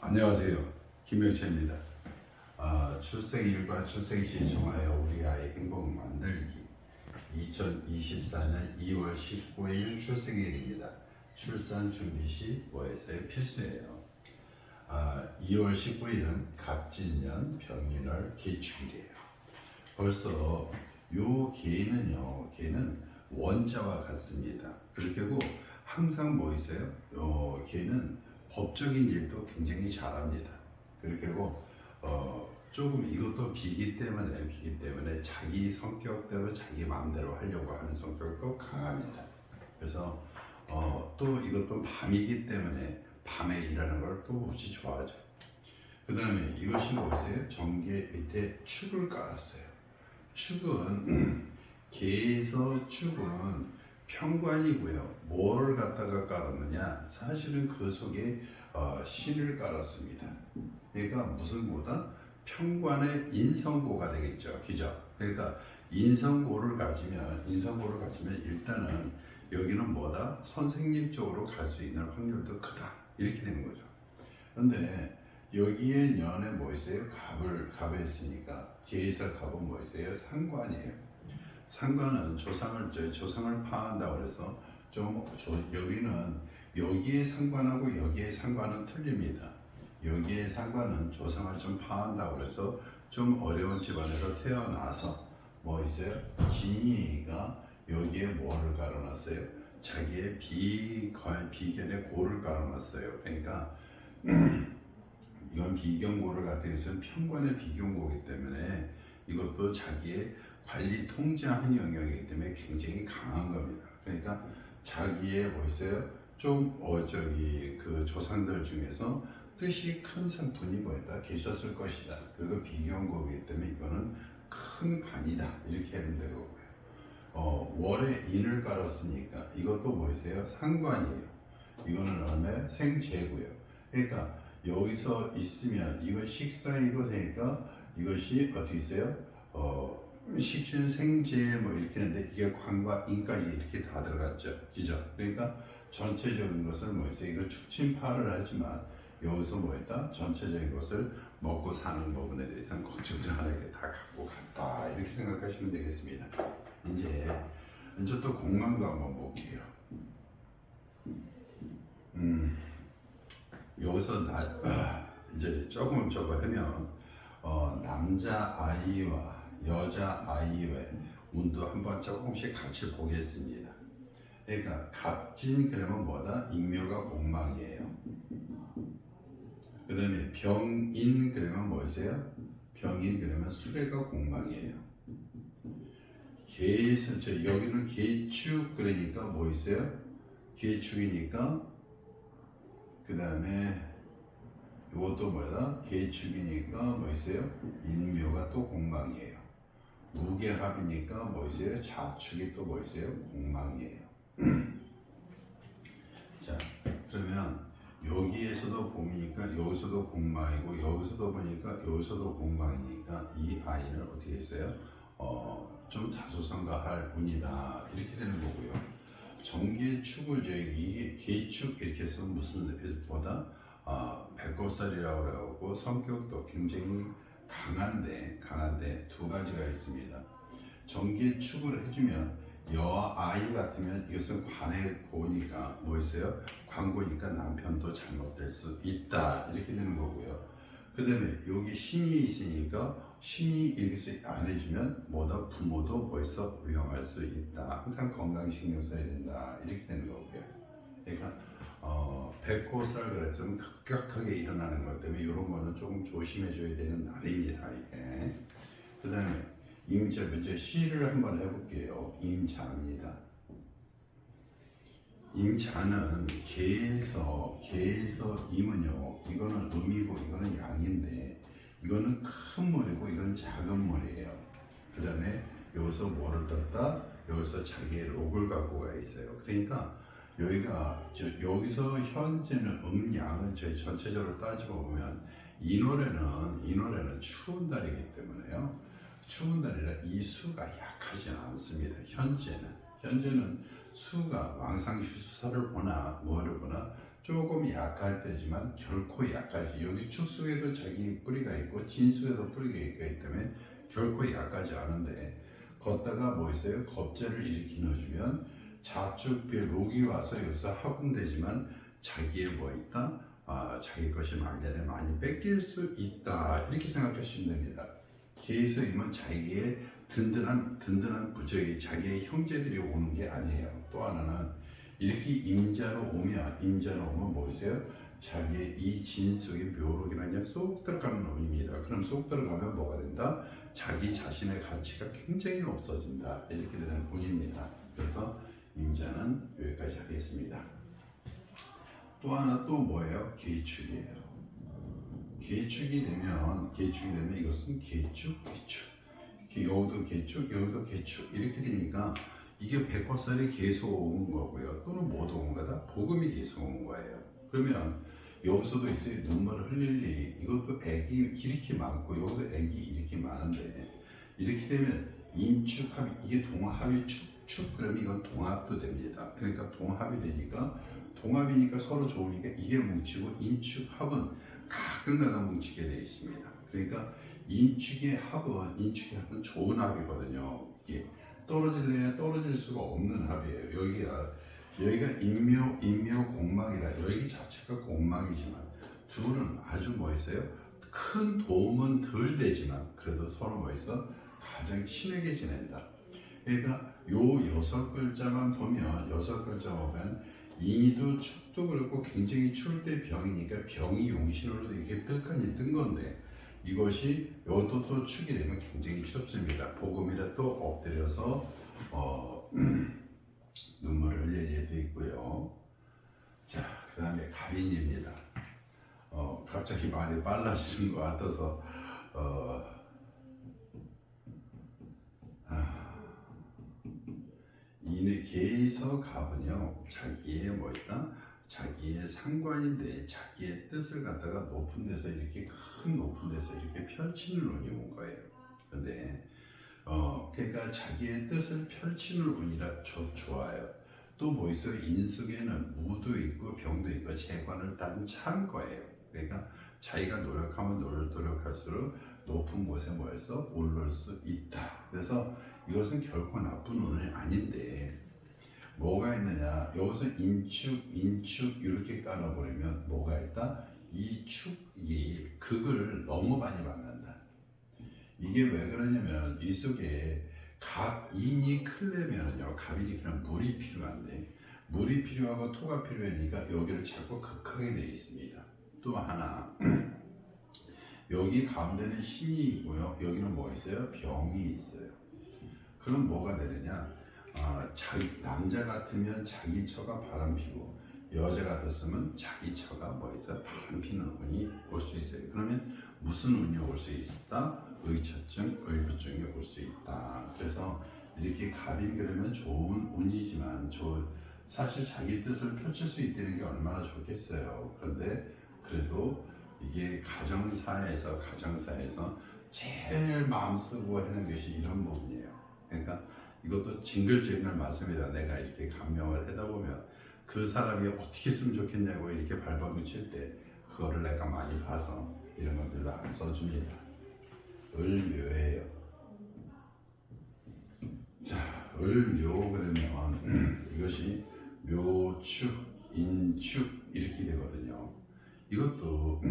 안녕하세요. 김명철입니다. 출생일과 출생시 정하여 우리 아이 행복 만들기 2024년 2월 19일 출생일입니다. 출산 준비 시 뭐했어요? 필수예요. 2월 19일은 갑진년 병인월 개축일이에요. 벌써 요 개는 원자와 같습니다. 그리고 항상 뭐 있어요? 개는 법적인 일도 굉장히 잘합니다. 그리고 조금 이것도 비기 때문에 자기 성격대로 자기 마음대로 하려고 하는 성격도 강합니다. 그래서 또 이것도 밤이기 때문에 밤에 일하는 걸 또 무지 좋아하죠. 그 다음에 이것이 뭐였어요? 정계 밑에 축을 깔았어요. 축은 개에서 축은 평관이고요. 뭘 갖다가 깔았느냐? 사실은 그 속에 신을 깔았습니다. 그러니까 무슨 고다? 평관의 인성고가 되겠죠. 그죠? 그러니까 인성고를 가지면 일단은 여기는 뭐다? 선생님 쪽으로 갈 수 있는 확률도 크다. 이렇게 되는 거죠. 그런데 여기에 년에 뭐 있어요? 갑을 했으니까 개에서 갑은 뭐 있어요? 상관이에요. 상관은 조상을 파한다고 그래서 여기는 여기에 상관하고 여기에 상관은 틀립니다. 여기에 상관은 조상을 좀 파한다고 그래서 좀 어려운 집안에서 태어나서 뭐 있어요? 진이가 여기에 뭐를 깔아놨어요? 자기의 비견의 고를 깔아놨어요. 그러니까 이건 비견고를 갖다 해서는 평관의 비견고이기 때문에 이것도 자기의 관리 통제하는 영역이기 때문에 굉장히 강한 겁니다. 그러니까 자기의 뭐 있어요? 그 조상들 중에서 뜻이 큰 분이 뭐였다? 계셨을 것이다. 그리고 비견고이기 때문에 이거는 큰 관이다. 이렇게 하면 되고요. 월에 인을 깔았으니까 이것도 뭐 있어요? 상관이에요. 이거는 얼마에? 생재고요. 그러니까 여기서 있으면 이거 식상이고 되니까 이것이 어떻게 있어요? 식신 생재 뭐 이렇게 했는데 이게 관과 인까지 이렇게 다 들어갔죠. 그죠? 그러니까 전체적인 것을 뭐 있어요? 이걸 축침파를 하지만 여기서 뭐 했다? 전체적인 것을 먹고 사는 부분에 대해서는 걱정하게 다 갖고 갔다. 이렇게 생각하시면 되겠습니다. 이제 또 공망도 한번 볼게요. 여기서 이제 조금 저거 하면 남자 아이와 여자 아이의 운도 한번 조금씩 같이 보겠습니다. 그러니까 갑진 그러면 뭐다? 인묘가 공망이에요. 그 다음에 병인 그러면 뭐였어요? 병인 그러면 수레가 공망이에요. 여기는 개축 그러니까 뭐 있어요? 개축이니까 그 다음에 이것도 뭐다? 개축이니까 뭐 있어요? 인묘가 또 공망이에요. 무게합이니까 뭐 있어요? 자축이 또 뭐 있어요? 공망이에요. 자, 그러면 여기에서도 보니까 여기서도 공망이고 여기서도 보니까 여기서도 공망이니까 이 아이는 어떻게 했어요? 좀 자수성가할 운이다 이렇게 되는 거고요. 정계축을 이게 개축 이렇게 해서 무슨 보다 백골살이라고 하고 성격도 굉장히 강한데 두 가지가 있습니다. 정계축을 해주면 여아이 같으면 이것은 관의 고니까 뭐 있어요? 관고니까 남편도 잘못될 수 있다 이렇게 되는 거고요. 그 다음에 여기 신이 있으니까 신이 이렇게 안 해주면 뭐다 부모도 벌써 위험할 수 있다. 항상 건강 신경 써야 된다 이렇게 되는 거고요. 그러니까 백호살 그랬으면 급격하게 일어나는 것 때문에 이런 거는 조금 조심해줘야 되는 날입니다. 이게. 그 다음에 임자 시를 한번 해볼게요. 임자입니다. 임자는 개에서 임은요. 이거는 음이고 이거는 양인데 이거는 큰 물이고 이건 작은 물이에요. 그 다음에 여기서 뭐를 떴다? 여기서 자기의 록을 갖고 가 있어요. 그러니까 여기서 현재는 음양은 저희 전체적으로 따지고 보면 이 노래는 추운 달이기 때문에요. 추운 달이라 이 수가 약하지 않습니다. 현재는 수가 왕상수사를 보나 뭐를 보나 조금 약할 때지만 결코 약하지. 여기 축 속에도 자기 뿌리가 있고 진 속에도 뿌리가 있기 때문에 결코 약하지 않은데, 걷다가 뭐 있어요? 겁재를 이렇게 넣어주면 좌측에 록이 와서 여기서 합분되지만 자기의 뭐 있다? 자기 것이 막년에 많이 뺏길 수 있다, 이렇게 생각하시면 됩니다. 계속이면 자기의 든든한 부적이 자기의 형제들이 오는 게 아니에요. 또 하나는 이렇게 임자로 오면 뭐세요? 자기의 이 진 속에 묘록이라는 게 쏙 들어가는 운입니다. 그럼 쏙 들어가면 뭐가 된다? 자기 자신의 가치가 굉장히 없어진다, 이렇게 되는 운입니다. 그래서 임자는 여기까지 하겠습니다. 또 하나 또 뭐예요? 계축이에요. 계축이 되면 이것은 계축. 여기도 계축 이렇게 되니까 이게 백화살이 계속 오는 거고요. 또는 못 오는 거다. 복음이 계속 오는 거예요. 그러면 여기서도 있어요. 눈물을 흘릴 일. 이것도 액이 이렇게 많고 여기도 액이 이렇게 많은데, 이렇게 되면 인축합이, 이게 동합이 축 그러면 이건 동합도 됩니다. 그러니까 동합이 되니까, 동합이니까 서로 좋으니까 이게 뭉치고, 인축합은 가끔가다 뭉치게 되어 있습니다. 그러니까 인축의 합은 좋은 합이거든요. 이게 떨어질래야 떨어질 수가 없는 합이에요. 여기가 인묘 공망이라, 여기 자체가 공망이지만 둘은 아주 뭐 있어요? 큰 도움은 덜 되지만 그래도 서로 뭐 있어? 가장 친하게 지낸다. 그러니까 요 여섯 글자만 보면 인이도 축도 그렇고 굉장히 추울 때 병이니까 병이 용신으로도 이게 뜰 건데, 이것이 요것도 또 축이 되면 굉장히 춥습니다. 복음이라 또 엎드려서 눈물을 흘릴 예도 있고요. 자, 그 다음에 갑인입니다. 갑자기 말이 빨라지는 것 같아서 이는 계에서 갑은요, 자기의 뭐 있다? 자기의 상관인데 자기의 뜻을 갖다가 높은 데서 이렇게 펼치는 운이 온 거예요. 근데 그러니까 자기의 뜻을 펼치는 운이라 좋아요. 또 뭐 있어요? 인숙에는 무도 있고 병도 있고 재관을 딴 찬 거예요. 그러니까 자기가 노력할수록 높은 곳에 뭐였어? 오를 수 있다. 그래서 이것은 결코 나쁜 운이 아닌데, 뭐가 있느냐? 여기서 인축 이렇게 깔아버리면 뭐가 있다? 이 축이 극을 너무 많이 받는다. 이게 왜 그러냐면 이 속에 갑인이 크려면요, 갑인이 그냥 물이 필요한데, 물이 필요하고 토가 필요하니까 여기를 자꾸 극하게 되어 있습니다. 또 하나, 여기 가운데는 신이 있고요, 여기는 뭐 있어요? 병이 있어요. 그럼 뭐가 되느냐? 남자 같으면 자기 처가 바람 피고, 여자 같았으면 자기 처가 뭐 있어요? 바람 피는 운이 올 수 있어요. 그러면 무슨 운이 올 수 있다? 의처증, 의부증이 올 수 있다. 그래서 이렇게 갑이 그러면 좋은 운이지만 사실 자기 뜻을 펼칠 수 있다는 게 얼마나 좋겠어요. 그런데 그래도 이게 가정사에서 제일 마음 쓰고 하는 것이 이런 부분이에요. 그러니까 이것도 징글징글 맞습니다. 내가 이렇게 감명을 하다 보면 그 사람이 어떻게 했으면 좋겠냐고 이렇게 발버둥칠 때 그거를 내가 많이 봐서 이런 것들도 안 써줍니다. 을묘예요. 자, 을묘 그러면 이것이 묘축, 인축 이렇게 되거든요. 이것도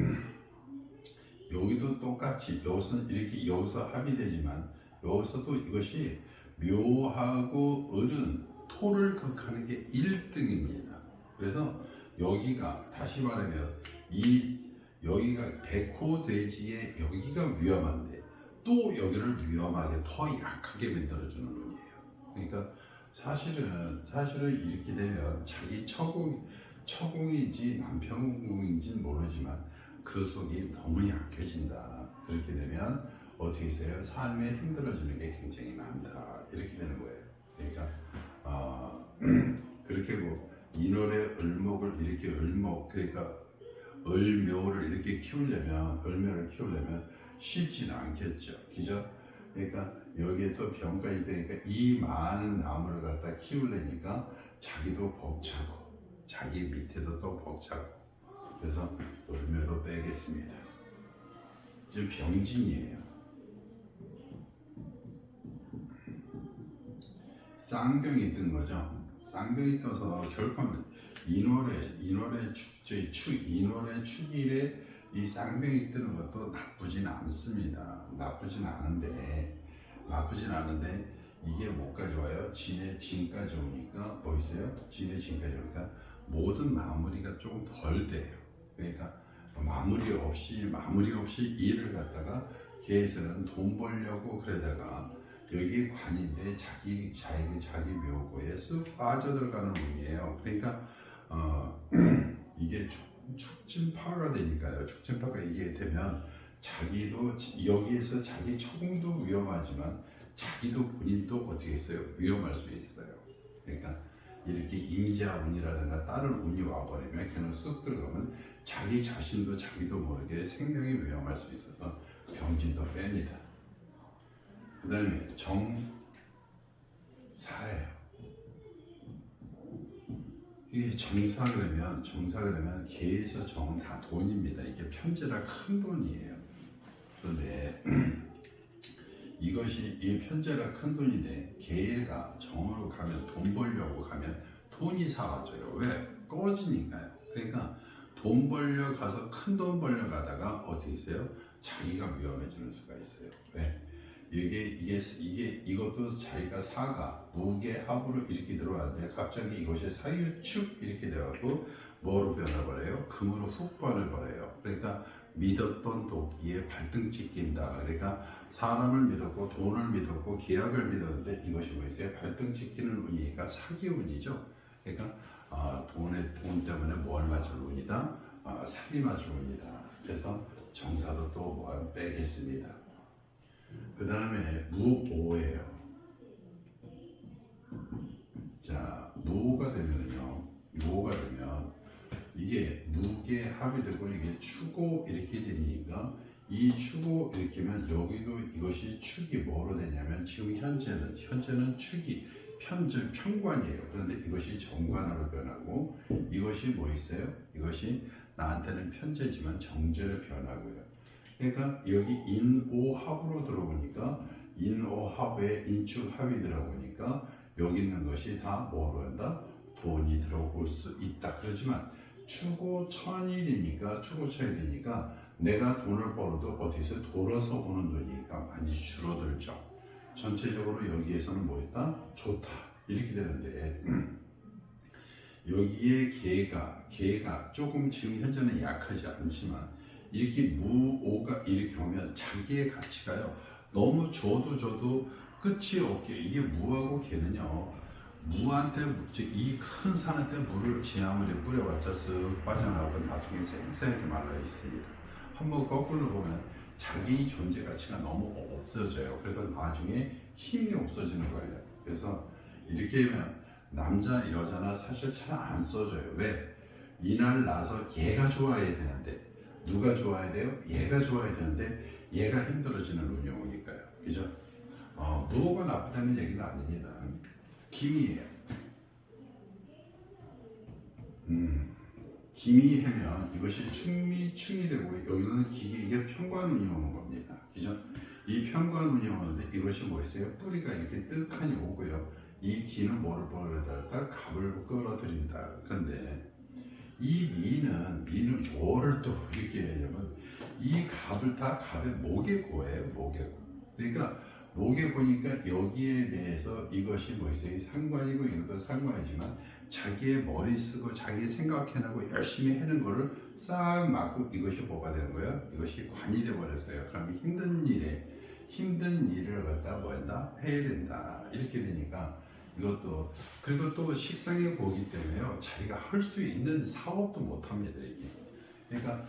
여기도 똑같이 여기서 합의되지만 여기서도 이것이 묘하고 을은 토를 극하는 게 1등입니다. 그래서 여기가 다시 말하면 여기가 백호돼지의 여기가 위험한데 또 여기를 위험하게 더 약하게 만들어주는 운이에요. 그러니까 사실은 이렇게 되면 자기 처공인지 남편궁인지 모르지만 그 속이 너무 약해진다. 그렇게 되면 어떻게 있어요? 삶에 힘들어지는 게 굉장히 많다. 이렇게 되는 거예요. 그러니까 그렇게 인월의 을목을 이렇게 그러니까 을묘를 이렇게 키우려면 쉽지는 않겠죠. 그죠? 그러니까 여기에 또 병까지 되니까 이 많은 나무를 갖다 키우려니까 자기도 벅차고 자기 밑에도 또 벅차고. 그래서 을묘도 빼겠습니다. 지금 병진이에요. 쌍병이 뜬 거죠. 쌍병이 떠서 결코 인월의 축일에 이 쌍병이 뜨는 것도 나쁘진 않습니다. 나쁘진 않은데 이게 뭐까지 와요? 진의 진까지 오니까 뭐 있어요? 진의 진까지 오니까 모든 마무리가 조금 덜 돼요. 그러니까 마무리 없이 일을 갖다가 계에서는 돈 벌려고 그러다가 여기 관인데 자기 묘고에 쑥 빠져들어가는 운이에요. 그러니까 이게 축진파가 되니까요. 축진파가 이게 되면 자기도 여기에서 자기 처공도 위험하지만 자기도 본인도 어떻게 했어요? 위험할 수 있어요. 그러니까 이렇게 임자운이라든가 다른 운이 와버리면 걔는 쑥 들어가면 자기 자신도 자기도 모르게 생명이 위험할 수 있어서 병진도 뺍니다. 그 다음에 정사예요. 이게 정사 그러면 계에서 정은 다 돈입니다. 이게 편제라 큰 돈이에요. 그런데 이것이 이 편제라 큰 돈인데 계가 정으로 가면 돈 벌려고 가면 돈이 사라져요. 왜? 꺼지니까요. 그러니까 돈 벌려 가서 큰 돈 벌려 가다가 어떻게 있어요? 자기가 위험해지는 수가 있어요. 왜? 이것도 자기가 사가 무게합으로 이렇게 들어왔는데 갑자기 이것이 사유축 이렇게 돼갖고 뭐로 변해버려요? 금으로 훅 변해버려요. 그러니까 믿었던 도끼에 발등찍 낀다. 그러니까 사람을 믿었고 돈을 믿었고 계약을 믿었는데 이것이 뭐 있어요? 발등찍 끼는 운이니까 사기 운이죠. 그러니까 돈 때문에 뭘 맞을 운이다? 사기 맞을 운이다. 그래서 정사도 또 뭐 빼겠습니다. 그 다음에 무오예요. 자, 무오가 되면 이게 무게 합이 되고 이게 추고 이렇게 되니까 이 추고 이렇게면 여기도 이것이 축이 뭐로 되냐면 지금 현재는 축이 편관이에요. 그런데 이것이 정관으로 변하고 이것이 뭐 있어요? 이것이 나한테는 편제지만 정제로 변하고요. 그러니까 여기 인오합으로 들어오니까 인오합에 인축합이 들어오니까 여기 있는 것이 다 뭐로 한다? 돈이 들어올 수 있다. 그렇지만 추고천일이니까 내가 돈을 벌어도 어디서 돌아서 오는 돈이니까 많이 줄어들죠. 전체적으로 여기에서는 뭐 있다? 좋다. 이렇게 되는데 여기에 개가 조금 지금 현재는 약하지 않지만 이렇게 무오가 이렇게 오면 자기의 가치가요 너무 줘도 끝이 없게 이게 무하고 개는요 무한테 이 큰 산한테 물을 지하물에 뿌려봤자 쓱 빠져나오고 나중에 쌩쌩하게 말라 있습니다. 한번 거꾸로 보면 자기 존재 가치가 너무 없어져요. 그래서 나중에 힘이 없어지는 거예요. 그래서 이렇게 하면 남자 여자나 사실 잘 안 써져요. 왜? 이날 나서 얘가 좋아야 되는데 누가 좋아야 돼요? 얘가 좋아야 되는데 얘가 힘들어지는 운이 오니까요. 그죠? 무호가 나쁘다는 얘기는 아닙니다. 기미예요. 기미하면 이것이 충이 되고 여기는 이게 편관운이 오는 겁니다. 그죠? 이 편관운이 오는데 이것이 뭐 있어요? 뿌리가 이렇게 뜨하니 오고요. 이 기는 뭐를 벌어들였다? 갑을 끌어들인다. 그런데 이 미는 뭐를 또 이렇게 하냐면 이 갑을 다 갑의 목에 고예요. 목에 고. 그러니까 목에 보니까 여기에 대해서 이것이 뭐 있어요? 상관이고 이것도 상관이지만 자기의 머리 쓰고 자기 생각해내고 열심히 하는 거를 싹 막고 이것이 뭐가 되는 거예요? 이것이 관이 돼 버렸어요. 그러면 힘든 일을 갖다 뭐 한다? 해야 된다. 이렇게 되니까 이것도 그리고 또 식상의 고기 때문에요. 자기가 할 수 있는 사업도 못 합니다. 이게. 그러니까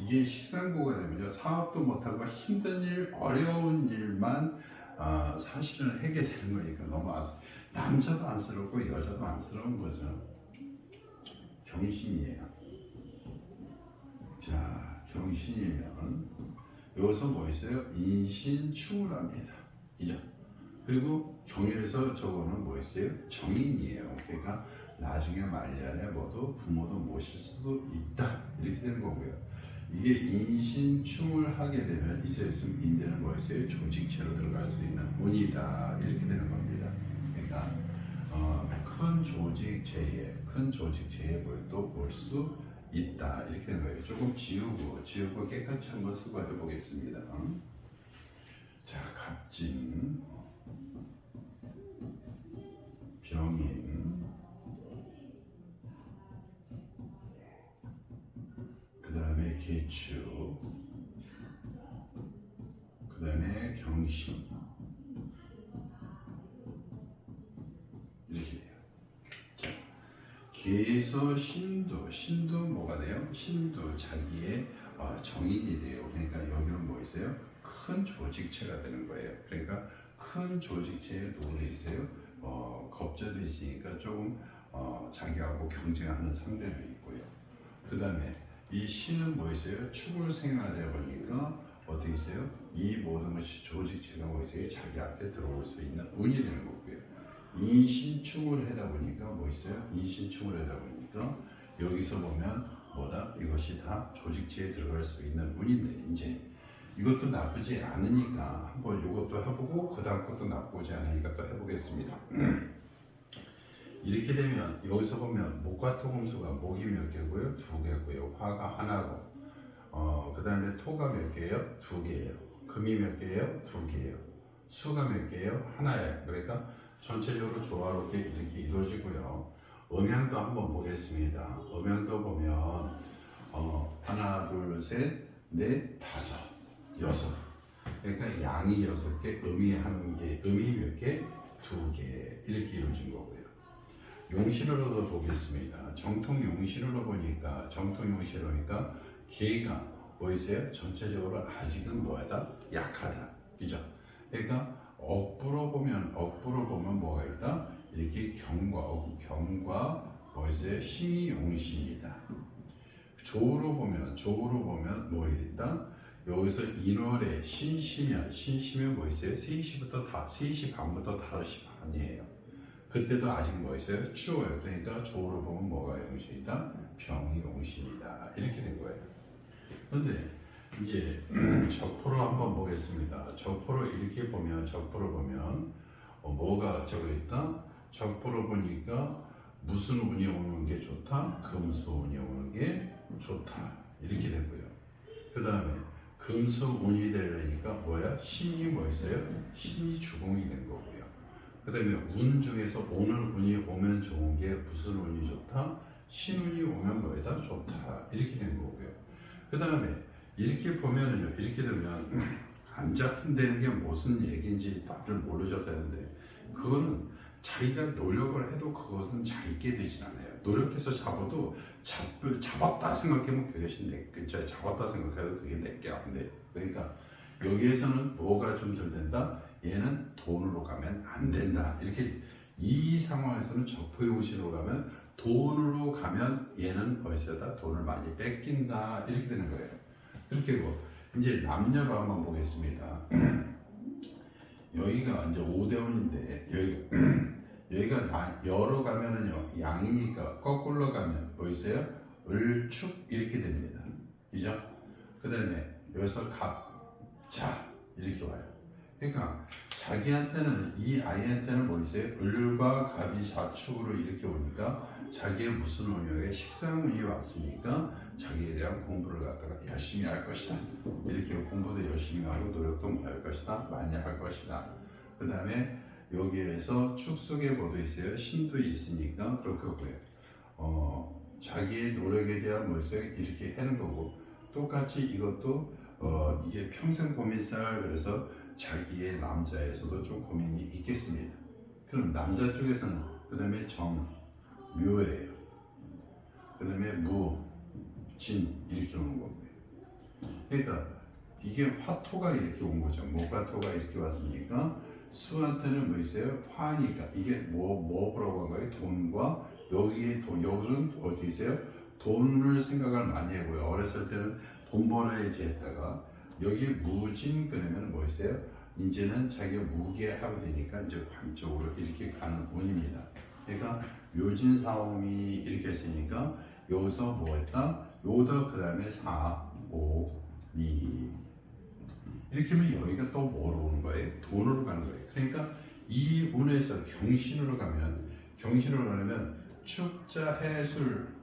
이게 식상고가 되면요. 사업도 못 하고 힘든 일, 어려운 일만 사실은 하게 되는 거니까 너무 남자도 안쓰럽고 여자도 안쓰러운 거죠. 경신이에요. 자, 경신이면 여기서 뭐 있어요? 인신충을 합니다. 그죠? 그리고 경에서 저거는 뭐 있어요? 정인이에요. 그러니까 나중에 말년에 모두 부모도 모실 수도 있다 이렇게 되는 거고요. 이게 인신충을 하게 되면 이제 있으면 인대는 뭐였어요? 조직체로 들어갈 수 있는 운이다 이렇게 되는 겁니다. 그러니까 큰 조직체에 뭘도 올 수 있다 이렇게 되는 거예요. 조금 지우고 깨끗이 한번 쓰고 해보겠습니다. 자, 갑진, 병인, 그 다음에 계추, 그 다음에 경신 이렇게 돼요. 자, 계에서 신도 뭐가 돼요? 신도 자기의 정인이 돼요. 그러니까 여기는 뭐 있어요? 큰 조직체가 되는 거예요. 그러니까 큰 조직체에 노래 있어요. 겁자도 있으니까 조금 자기하고 경쟁하는 상대도 있고요. 그 다음에 이 신은 뭐 있어요? 축을 생활해 보니까 어떻게 있어요? 이 모든 것이 조직체가 뭐 있어요? 자기한테 들어올 수 있는 운이 되는 거고요. 인신충을 하다 보니까 뭐 있어요? 인신충을 하다 보니까 여기서 보면 뭐다? 이것이 다 조직체에 들어갈 수 있는 운인데 이제 이것도 나쁘지 않으니까 한번 이것도 해보고 그 다음 것도 나쁘지 않으니까 또 해보겠습니다. 이렇게 되면 여기서 보면 목과 토금수가 목이 몇 개고요? 2개고요. 화가 하나고 그 다음에 토가 몇 개예요? 2개예요. 금이 몇 개예요? 2개예요. 수가 몇 개예요? 하나예요. 그러니까 전체적으로 조화롭게 이렇게 이루어지고요. 음양도 한번 보겠습니다. 음양도 보면 하나, 둘, 셋, 넷, 다섯, 여섯. 그러니까 양이 6개, 음이 1개, 음이 몇 개? 2개 이렇게 이루어진 거고요. 용신으로도 보겠습니다. 정통 용신으로 보니까 개가 뭐 있어요? 전체적으로 아직은 뭐하다? 약하다. 그죠? 그러니까 억부로 보면 뭐가 있다? 이렇게 경과 뭐 있어요? 신이 용신이다. 조로 보면 뭐 있다? 여기서 인월에 신시면 뭐 있어요? 3시 반부터 5시 반이에요. 그때도 아직 뭐 있어요? 추워요. 그러니까 조로 보면 뭐가 용신이다? 병이 용신이다. 이렇게 된 거예요. 그런데 이제 적포로 한번 보겠습니다. 적포로 보면 뭐가 적어 있다? 적포로 보니까 무슨 운이 오는 게 좋다? 금수 운이 오는 게 좋다. 이렇게 되고요. 그 다음에 금수 운이 되려니까 뭐야? 신이 뭐 있어요? 신이 주공이 된 거고요. 그 다음에 운 중에서 오늘 운이 오면 좋은 게 무슨 운이 좋다? 신운이 오면 뭐에다? 좋다. 이렇게 된 거고요. 그 다음에 이렇게 보면은요, 이렇게 되면 안 잡힌다는 게 무슨 얘기인지 다들 모르셔서 했는데 그거는 자기가 노력을 해도 그것은 잘 있게 되진 않아요. 노력해서 잡아도 잡았다 생각하면 그것이 내게 잡았다 생각해도 그게 내게 안 돼. 그러니까 여기에서는 뭐가 좀 덜 된다? 얘는 돈으로 가면 안 된다. 이렇게 이 상황에서는 적포용신으로 가면 돈으로 가면 얘는 어디서다 돈을 많이 뺏긴다. 이렇게 되는 거예요. 그렇게 하고 이제 남녀로 한번 보겠습니다. 여기가 이제 5대원인데 여기가 여로 가면은요 양이니까 거꾸로 가면 뭐 있어요? 을축 이렇게 됩니다. 그죠? 그 다음에 여기서 갑자 이렇게 와요. 그러니까 자기한테는 이 아이한테는 뭐 있어요? 을과 갑이 자축으로 이렇게 오니까 자기의 무슨 운명에 식상운이 왔으니까 자기에 대한 공부를 갖다가 열심히 할 것이다. 이렇게 공부도 열심히 하고 노력도 할 것이다. 많이 할 것이다. 그 다음에 여기에서 축 속에 뭐도 있어요? 신도 있으니까 그럴 거고요. 자기의 노력에 대한 뭐 있어요? 이렇게 하는 거고 똑같이 이것도 이게 평생 고민살 그래서 자기의 남자에서도 좀 고민이 있겠습니다. 그럼 남자 쪽에서는 그 다음에 묘예요. 그 다음에 진 이렇게 오는 거고요. 그러니까 이게 화토가 이렇게 온 거죠. 목화토가 이렇게 왔으니까 수한테는 뭐 있어요? 화니까 이게 뭐라고 한 거예요? 돈과 여기는 어디 있어요? 돈을 생각을 많이 하고요. 어렸을 때는 돈 벌어야지 했다가 여기 무진 그러면 뭐 있어요? 이제는 자기가 무게하게 되니까 이제 관 쪽으로 이렇게 가는 운입니다. 그러니까 묘진 사오미 이렇게 했으니까 여기서 뭐 했다? 요더 그 다음에 사, 오, 미 이렇게 하면 여기가 또 뭐로 오는 거예요? 돈으로 가는 거예요. 그러니까 이 운에서 경신으로 가면 축자 해술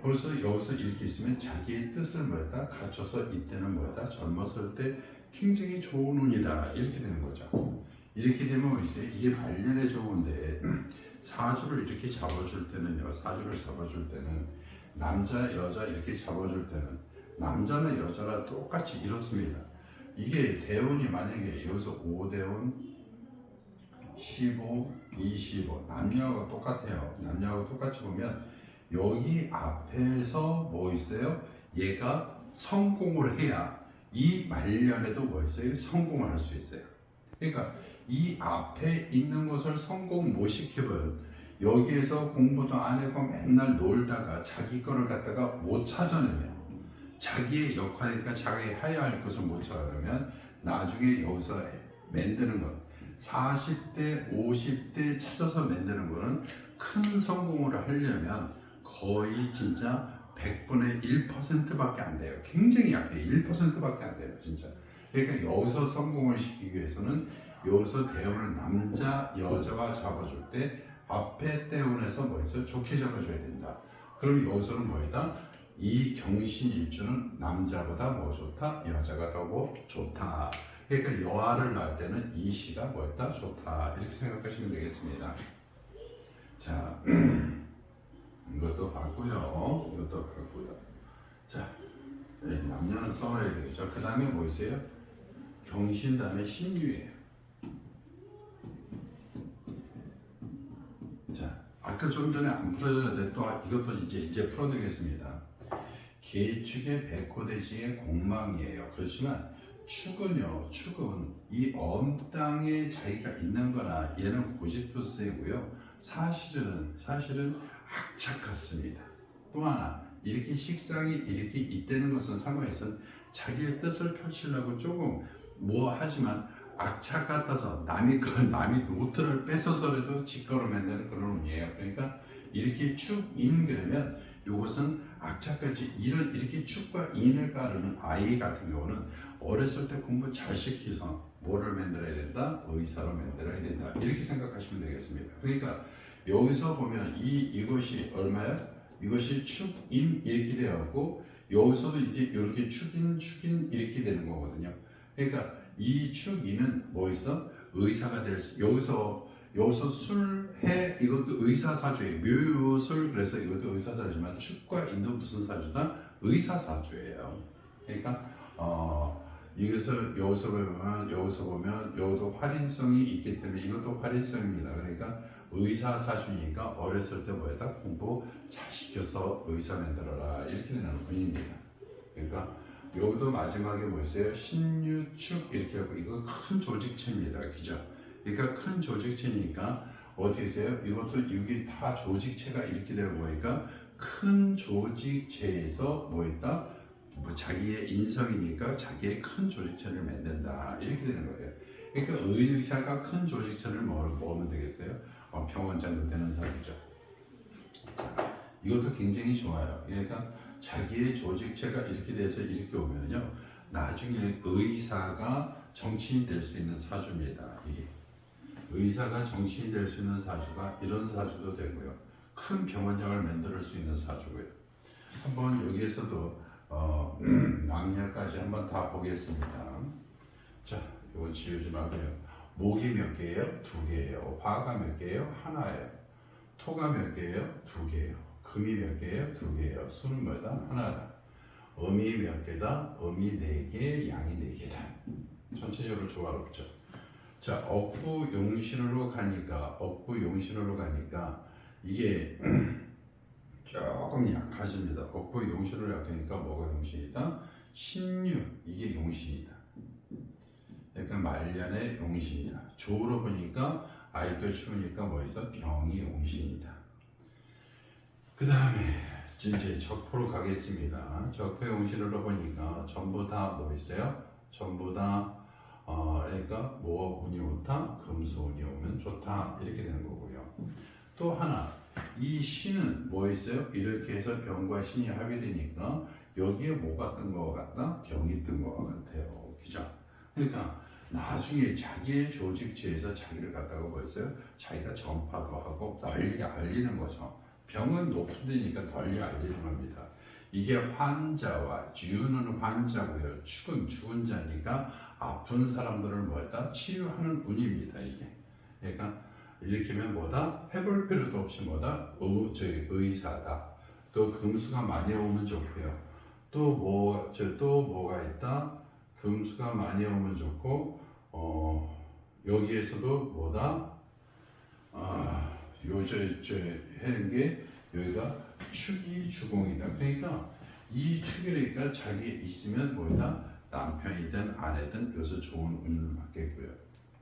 벌써 여기서 이렇게 있으면 자기의 뜻을 뭐였다? 갖춰서 이때는 뭐였다? 젊었을 때 굉장히 좋은 운이다 이렇게 되는 거죠. 이렇게 되면 뭐 있어요? 이게 발년에 좋은데 사주를 이렇게 잡아줄 때는요. 사주를 잡아줄 때는 남자 여자 이렇게 잡아줄 때는 남자나 여자나 똑같이 이렇습니다. 이게 대운이 만약에 여기서 5대운 15, 25 남녀하고 똑같아요. 남녀하고 똑같이 보면 여기 앞에서 뭐 있어요? 얘가 성공을 해야 이 말년에도 뭐 있어요? 성공을 할 수 있어요. 그러니까 이 앞에 있는 것을 성공 못 시키면 여기에서 공부도 안 하고 맨날 놀다가 자기 거를 갖다가 못 찾아내면 자기의 역할이니까 자기 해야 할 것을 못 찾아내면 나중에 여기서 만드는 것 40대, 50대 찾아서 만드는 거는 큰 성공을 하려면 거의 진짜 100분의 1%밖에 안 돼요. 굉장히 약해요. 1%밖에 안 돼요. 진짜. 그러니까 여기서 성공을 시키기 위해서는 여기서 대운을 남자, 여자와 잡아줄 때 앞에 대운에서 뭐 있어요? 좋게 잡아줘야 된다. 그럼 여기서는 뭐이다? 이 경신일주는 남자보다 뭐 좋다? 여자가 더 뭐 좋다. 그러니까 여아를 낳을 때는 이 시가 뭐였다? 좋다. 이렇게 생각하시면 되겠습니다. 자, 이것도 봤고요. 이것도 봤고요. 자, 남녀는 써놔야 되겠죠. 그 다음에 뭐 있어요? 경신 다음에 신유예요. 자, 아까 좀 전에 안 풀어졌는데 또 이것도 이제 풀어드리겠습니다. 계축의 백호대지의 공망이에요. 그렇지만 축은요, 축은 이 엄땅에 자기가 있는 거나 얘는 고집도 세고요. 사실은 악착 같습니다. 또 하나, 이렇게 식상이 이렇게 있다는 것은 상관에서 자기의 뜻을 펼치려고 조금 뭐 하지만 악착 같아서 남이 노트를 뺏어서라도 직거로 만드는 그런 운이에요. 그러니까 이렇게 축인 그러면 이것은 악착같이 이렇게 축과 인을 까르는 아이 같은 경우는 어렸을 때 공부 잘 시켜서 뭐를 만들어야 된다? 의사로 만들어야 된다. 이렇게 생각하시면 되겠습니다. 그러니까 여기서 보면 이것이 얼마야? 이것이 축인 이렇게 되었고 여기서도 이제 이렇게 축인 이렇게 되는 거거든요. 그러니까 이 축인은 뭐 있어? 의사가 될 수. 여기서 술해 이것도 의사사주예요. 묘술 그래서 이것도 의사사주지만 축과 인도 무슨 사주다? 의사사주예요. 그러니까 여기서 보면 여기도 활인성이 있기 때문에 이것도 활인성입니다. 그러니까 의사사주니까 어렸을 때 뭐였다? 공부 잘 시켜서 의사 만들어라 이렇게 되는 분입니다. 그러니까 여기도 마지막에 뭐 있어요? 신유축 이렇게 하고 이거 큰 조직체입니다. 그죠? 그러니까 큰 조직체니까 어떻게 해서요? 이것도 이게 다 조직체가 이렇게 되는 거니까 큰 조직체에서 뭐 있다? 뭐 자기의 인성이니까 자기의 큰 조직체를 만든다 이렇게 되는 거예요. 그러니까 의사가 큰 조직체를 모으면 되겠어요? 병원장도 되는 사람이죠. 이것도 굉장히 좋아요. 그러니까 자기의 조직체가 이렇게 돼서 이렇게 오면요 나중에 의사가 정치인 될 수 있는 사주입니다. 이게 의사가 정치인 될 수 있는 사주가 이런 사주도 되고요. 큰 병원장을 만들 수 있는 사주고요. 한번 여기에서도 남녀까지 한번 다 보겠습니다. 자, 이건 지우지 말고요. 목이 몇 개예요? 2개예요. 화가 몇 개예요? 하나예요. 토가 몇 개예요? 2개예요. 금이 몇 개예요? 2개예요. 수는 뭐다? 하나다. 음이 몇 개다? 음이 4개, 양이 4개다. 전체적으로 조화롭죠. 자, 억부용신으로 가니까 이게 조금 약해집니다. 억부용신으로 약하니까 뭐가 용신이다? 신유, 이게 용신이다. 그러니까 말년의 용신이다. 조로 보니까 아이도 추우니까 뭐 있어? 병이 용신이다. 그 다음에 이제 적포로 가겠습니다. 적포 용신으로 보니까 전부 다 뭐 있어요? 전부 다 그러니까 뭐 운이 좋다, 금수 운이 오면 좋다 이렇게 되는 거고요. 또 하나, 이 신은 뭐 있어요? 이렇게 해서 병과 신이 합의되니까 여기에 뭐가 뜬 것 같다? 병이 뜬 것 같아요. 그죠? 그러니까 나중에 자기의 조직체에서 자기를 갖다가 뭐였어요? 자기가 전파도 하고 널리 알리는 거죠. 병은 높은 데니까 널리 알리는 겁니다. 이게 환자와, 유는 환자고요. 축은 죽은 자니까 아픈 사람들을 뭐다? 치료하는 운입니다. 이게. 그러니까 이렇게 하면 뭐다? 해볼 필요도 없이 뭐다? 의사다. 또 금수가 많이 오면 좋고요. 또 뭐가 있다? 금수가 많이 오면 좋고, 여기에서도 뭐다? 하는 게 여기가 축이 주공이다. 그러니까 이 축이니까 자기에 있으면 뭐다? 남편이든 아내든 여기서 좋은 운을 받겠고요.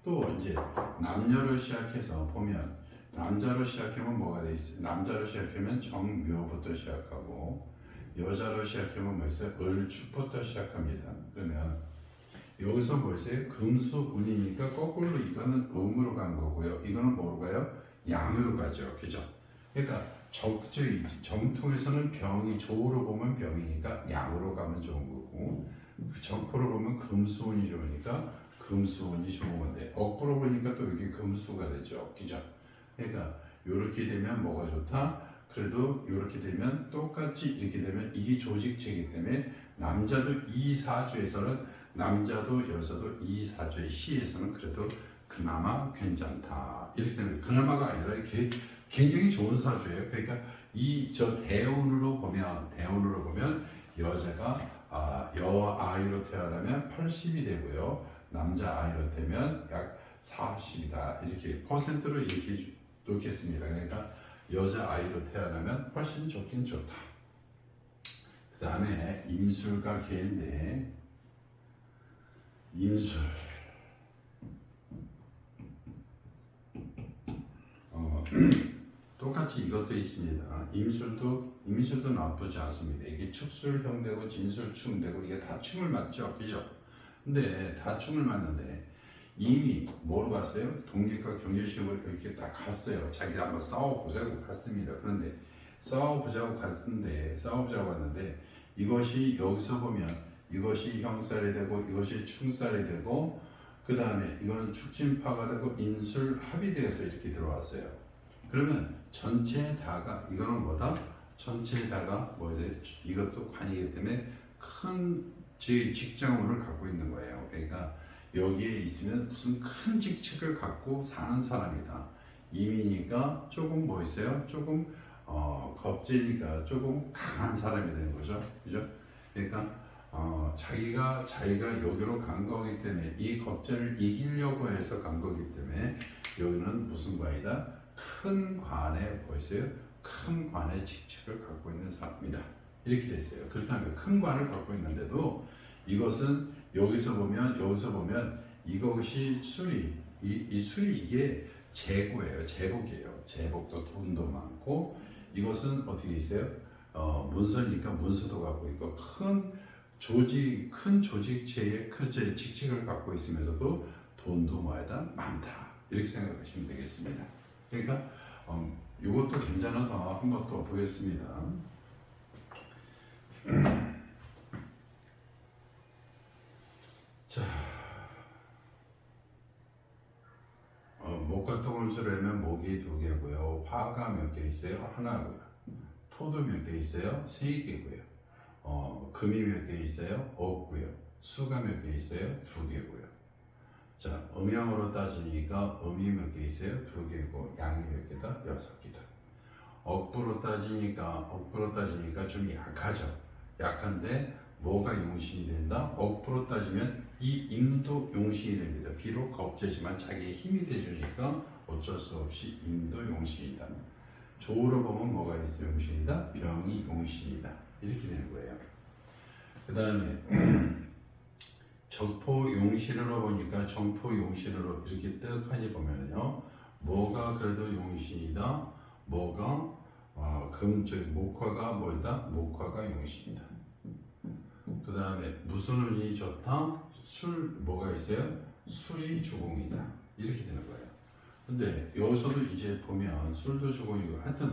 또 이제 남녀로 시작해서 보면 남자로 시작하면 뭐가 돼 있어요? 남자로 시작하면 정묘부터 시작하고 여자로 시작하면 뭐 있어요? 을축부터 시작합니다. 그러면 여기서 뭐 있어요? 금수운이니까 거꾸로 이거는 음으로 간 거고요. 이거는 뭐로 가요? 양으로 가죠. 그죠? 그러니까 정통에서는 병이 조로 보면 병이니까 양으로 가면 좋은 거고 정포로 보면 금수운이 좋으니까 금수운이 좋은 건데 억부로 보니까 또 이게 금수가 되죠. 그죠? 그러니까 이렇게 되면 뭐가 좋다? 그래도 이렇게 되면 똑같이 이렇게 되면 이게 조직체이기 때문에 남자도 이 사주에서는 남자도 여자도 이 사주의 시에서는 그래도 그나마 괜찮다. 이렇게 되면 그나마가 아니라 이렇게 굉장히 좋은 사주예요. 그러니까 이 대운으로 보면 여자가 여아이로 태어나면 80이 되고요. 남자 아이로 되면 약 40이다. 이렇게 퍼센트로 이렇게 놓겠습니다. 그러니까 여자 아이로 태어나면 훨씬 좋긴 좋다. 그 다음에 임술과 개인데 임술 똑같이 이것도 있습니다. 임술도 나쁘지 않습니다. 이게 축술형 되고 진술충 되고 이게 다 충을 맞죠, 그죠? 근데 다 충을 맞는데 이미 뭐로 갔어요? 독립과 경제심을 이렇게 딱 갔어요. 자기 한번 싸워보자고 갔습니다. 그런데 싸워보자고 갔는데 이것이 여기서 보면 이것이 형살이 되고 이것이 충살이 되고 그 다음에 이거는 축진파가 되고 인술 합의되어서 이렇게 들어왔어요. 그러면 전체 다가 이거는 뭐다? 전체 다가 이것도 관이기 때문에 큰 직장운을 갖고 있는 거예요. 그러니까 여기에 있으면 무슨 큰 직책을 갖고 사는 사람이다. 임이니까 조금 뭐 있어요? 조금 겁재니까 조금 강한 사람이 되는 거죠. 그죠? 그러니까 자기가 여기로 간 거기 때문에 이 겁재를 이기려고 해서 간 거기 때문에 여기는 무슨 관이다? 큰 관에 뭐 있어요? 큰 관의 직책을 갖고 있는 사람이다. 이렇게 됐어요. 그렇다면 큰 관을 갖고 있는데도 이것은 여기서 보면 이것이 이 술이 이게 재고예요. 재복이에요. 재복도 돈도 많고 이것은 어떻게 있어요? 문서니까 문서도 갖고 있고 큰 조직체의 큰 직책을 갖고 있으면서도 돈도 뭐하다 많다. 이렇게 생각하시면 되겠습니다. 그러니까 이것도 괜찮아서 한번 또 보겠습니다. 자, 목과 토금수를 하면 목이 2개고요. 화가 몇 개 있어요? 하나고요. 토도 몇 개 있어요? 3개고요. 금이 몇 개 있어요? 없고요. 수가 몇 개 있어요? 2개고요. 자, 음양으로 따지니까 음이 몇 개 있어요? 2개고 양이 몇 개다? 6개다. 억부로 따지니까 좀 약하죠. 약한데 뭐가 용신이 된다? 억부로 따지면 이 임도 용신이 됩니다. 비록 겁재지만 자기의 힘이 돼주니까 어쩔 수 없이 임도 용신이다. 조로 보면 뭐가 있어요? 용신이다? 병이 용신이다. 이렇게 되는 거예요. 그 다음에 적포 용신으로 보니까 정포 용신으로 이렇게 떡하니 보면요, 뭐가 그래도 용신이다, 뭐가 목화가 뭐이다, 목화가 용신이다. 그 다음에 무슨 운이 좋다, 뭐가 있어요? 술이 주공이다. 이렇게 되는 거예요. 근데 여기서도 이제 보면 술도 주공이고 하여튼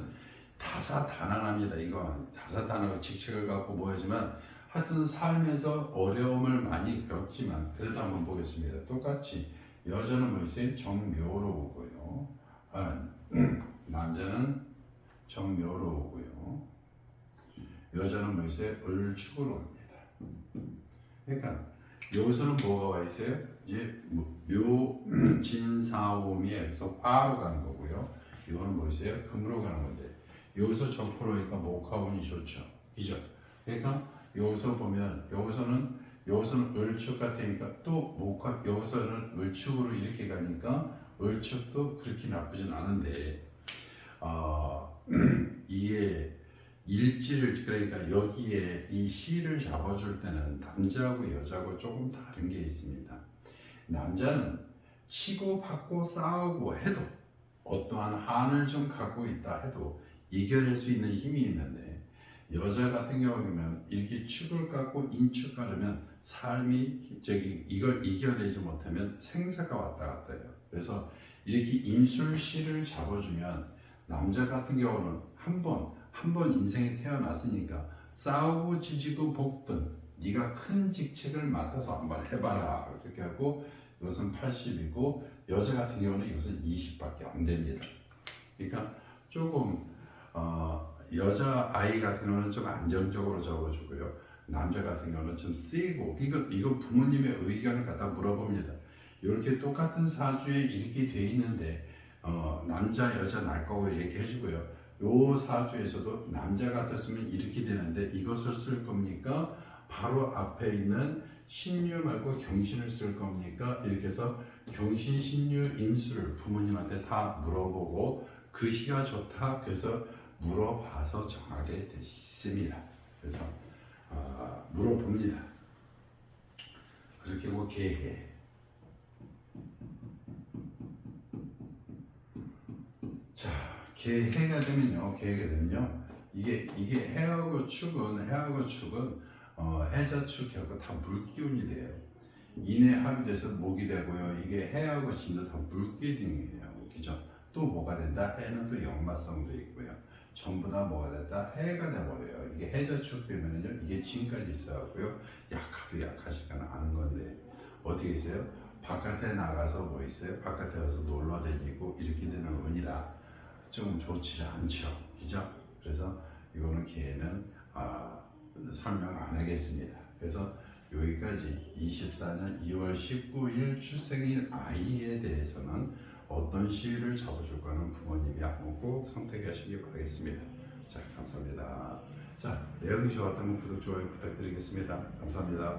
다사다난합니다. 이건 다사다난하고 직책을 갖고 모여지만 하여튼 삶에서 어려움을 많이 겪지만 그래도 한번 보겠습니다. 똑같이 여자는 뭐 있어요? 정묘로 오고요. 남자는 정묘로 오고요. 여자는 뭐 있어요? 을축으로 옵니다. 그러니까 여기서는 뭐가 와 있어요? 이제 묘, 진사오미에서 화로 가는 거고요. 이거는 뭐 있어요? 금으로 가는 건데 여기서 적포로니까 목화운이 좋죠. 그죠? 그러니까 여기서 보면 여기서는 을축 같으니까 또 목화 여기서는 을축으로 이렇게 가니까 을축도 그렇게 나쁘진 않은데 이게 일지를 그러니까 여기에 이 시를 잡아줄 때는 남자하고 여자하고 조금 다른 게 있습니다. 남자는 치고 받고 싸우고 해도 어떠한 한을 좀 갖고 있다 해도 이겨낼 수 있는 힘이 있는데 여자 같은 경우는 이렇게 축을 갖고 인축 가르면 삶이 이걸 이겨내지 못하면 생사가 왔다 갔다 해요. 그래서 이렇게 인술씨를 잡아주면 남자 같은 경우는 한 번 인생에 태어났으니까 싸우고 지지고 볶든 네가 큰 직책을 맡아서 한번 해봐라 그렇게 하고 이것은 80이고 여자 같은 경우는 이것은 20밖에 안 됩니다. 그러니까 조금 여자 아이 같은 경우는 좀 안정적으로 적어주고요. 남자 같은 경우는 좀 세고 이거 부모님의 의견을 갖다 물어봅니다. 이렇게 똑같은 사주에 이렇게 돼 있는데 남자 여자 날 거고 얘기해주고요. 요 사주에서도 남자 같았으면 이렇게 되는데 이것을 쓸 겁니까? 바로 앞에 있는 신유 말고 경신을 쓸 겁니까? 이렇게 해서 경신, 신유, 인수를 부모님한테 다 물어보고 그 시가 좋다 그래서 물어봐서 정하게 되십니다. 그래서 물어봅니다. 그렇게 하고 계해. 자, 계해가 되면요. 이게 해하고 축은 해자축하고 다 물기운이 돼요. 인해 합이 돼서 목이 되고요. 이게 해하고 진도 다 물기둥이에요. 그죠? 또 뭐가 된다? 해는 또 역마성도 있고요. 전부 다 뭐가 됐다? 해가 돼버려요. 이게 해자축 되면은요. 이게 진까지 있어갖고요. 약하도 약하지가 않은 건데 어떻게 있어요? 바깥에 나가서 뭐 있어요? 바깥에 가서 놀러 다니고 이렇게 되는 운이라 좀 좋지 않죠. 그죠? 그래서 이거는 기회는 설명 안 하겠습니다. 그래서 여기까지 24년 2월 19일 출생일 아이에 대해서는 어떤 시를 잡아줄까는 부모님이 한번 꼭 선택하시기 바라겠습니다. 자, 감사합니다. 자, 내용이 좋았다면 구독, 좋아요 부탁드리겠습니다. 감사합니다.